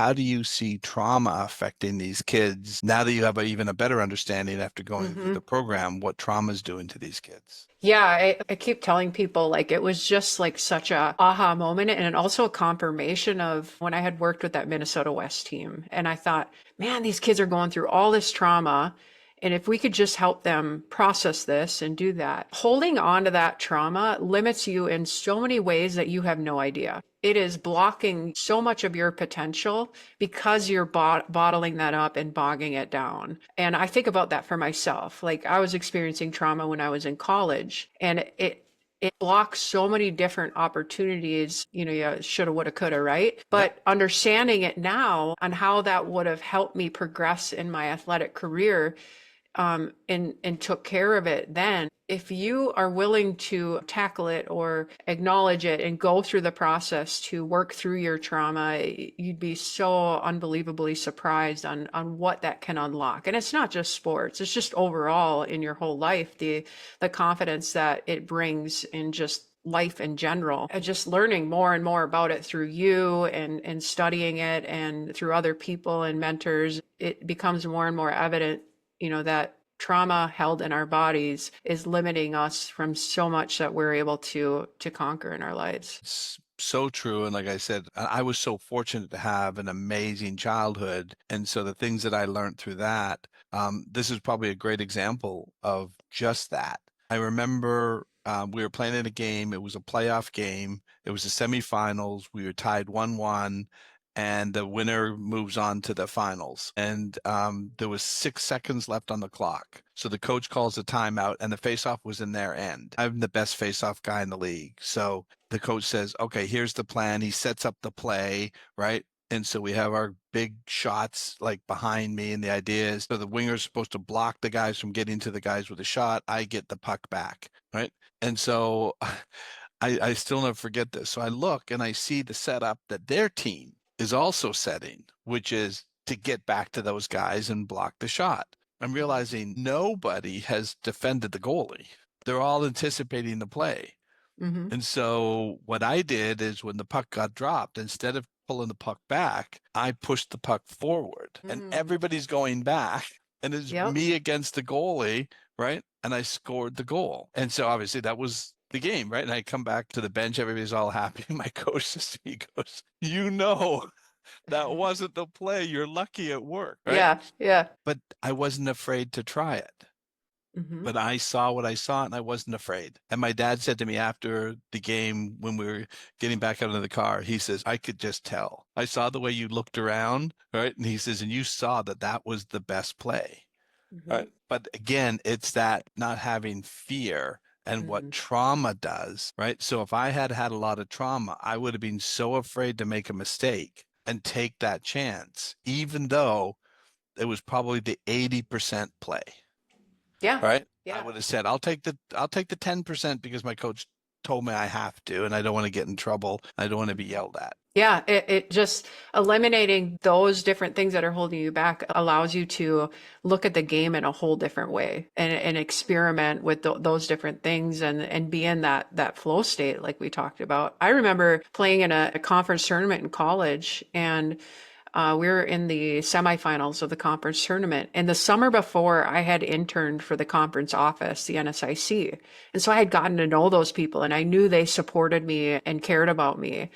how do you see trauma affecting these kids now that you have even a better understanding after going through the Hmm. program, what trauma is doing to these kids? Yeah, I keep telling people like it was just like such a aha moment and also a confirmation of when I had worked with that Minnesota West team. And I thought, man, these kids are going through all this trauma. And if we could just help them process this and do that, holding on to that trauma limits you in so many ways that you have no idea. It is blocking so much of your potential because you're bottling that up and bogging it down. And I think about that for myself. Like I was experiencing trauma when I was in college, and it blocks so many different opportunities, you shoulda, woulda, coulda, right? Yep. But understanding it now on how that would have helped me progress in my athletic career, and took care of it then. If you are willing to tackle it or acknowledge it and go through the process to work through your trauma, you'd be so unbelievably surprised on what that can unlock. And it's not just sports, it's just overall in your whole life, the confidence that it brings in just life in general. And just learning more and more about it through you and studying it and through other people and mentors, it becomes more and more evident, that trauma held in our bodies is limiting us from so much that we're able to conquer in our lives. It's so true. And like I said, I was so fortunate to have an amazing childhood. And so the things that I learned through that, this is probably a great example of just that. I remember we were playing in a game. It was a playoff game. It was the semifinals. We were tied 1-1, and the winner moves on to the finals. And there was 6 seconds left on the clock. So the coach calls a timeout, and the faceoff was in their end. I'm the best faceoff guy in the league. So the coach says, okay, here's the plan. He sets up the play, right? And so we have our big shots like behind me. And the idea is so the winger's supposed to block the guys from getting to the guys with a shot. I get the puck back, right? And so I still never forget this. So I look and I see the setup that their team is also setting, which is to get back to those guys and block the shot. I'm realizing nobody has defended the goalie. They're all anticipating the play. Mm-hmm. And so what I did is when the puck got dropped, instead of pulling the puck back, I pushed the puck forward and Mm. everybody's going back. And it's Yep. me against the goalie, right? And I scored the goal. And so obviously that was the game, right? And I come back to the bench, everybody's all happy. My coach says to me, he goes, that wasn't the play. You're lucky it worked, right? Yeah. Yeah. But I wasn't afraid to try it. Mm-hmm. But I saw what I saw and I wasn't afraid. And my dad said to me after the game when we were getting back out of the car, he says, I could just tell. I saw the way you looked around, right? And he says, and you saw that that was the best play, Mm-hmm. right? But again, it's that not having fear and what Mm-hmm. trauma does, right? So if I had had a lot of trauma, I would have been so afraid to make a mistake and take that chance, even though it was probably the 80% play, Yeah. right? I Yeah. would have said, I'll take the 10% because my coach told me I have to, and I don't want to get in trouble. I don't want to be Mm-hmm. yelled at. Yeah, it just eliminating those different things that are holding you back allows you to look at the game in a whole different way and experiment with those different things and be in that flow state like we talked about. I remember playing in a conference tournament in college, and we were in the semifinals of the conference tournament. And the summer before, I had interned for the conference office, the NSIC. And so I had gotten to know those people, and I knew they supported me and cared about me.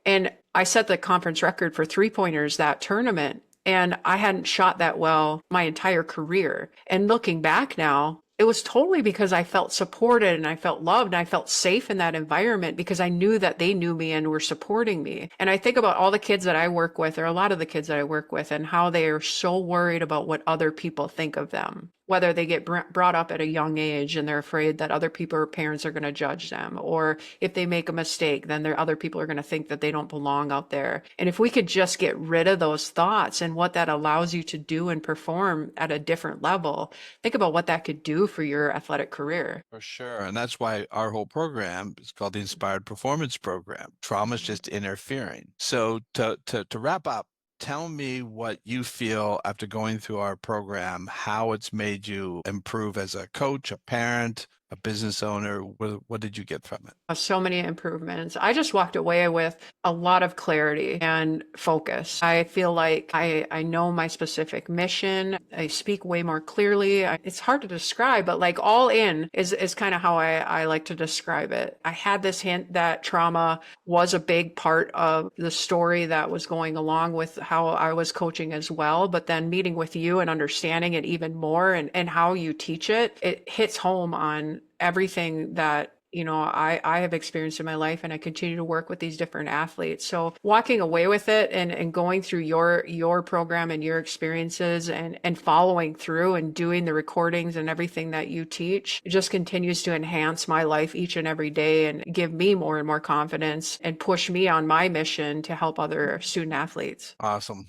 And I set the conference record for three pointers that tournament. And I hadn't shot that well my entire career. And looking back now, it was totally because I felt supported and I felt loved and I felt safe in that environment because I knew that they knew me and were supporting me. And I think about all the kids that I work with, or a lot of the kids that I work with, and how they are so worried about what other people think of them, whether they get brought up at a young age and they're afraid that other people or parents are going to judge them, or if they make a mistake, then there other people are going to think that they don't belong out there. And if we could just get rid of those thoughts and what that allows you to do and perform at a different level, think about what that could do for your athletic career. For sure. And that's why our whole program is called the Inspired Performance Program. Trauma is Mhm. just interfering. So to wrap up, tell me what you feel after going through our program, how it's made you improve as a coach, a parent, a business owner? What did you get from it? So many improvements. I just walked away with a lot of clarity and focus. I feel like I know my specific mission. I speak way more clearly. It's hard to describe, but like all in is kind of how I like to describe it. I had this hint that trauma was a big part of the story that was going along with how I was coaching as well. But then meeting with you and understanding it even more and how you teach it, it hits home on everything that I have experienced in my life, and I continue to work with these different athletes. So walking away with it and going through your program and your experiences and following through and doing the recordings and everything that you teach just continues to enhance my life each and every day and give me more and more confidence and push me on my mission to help other student athletes. Awesome.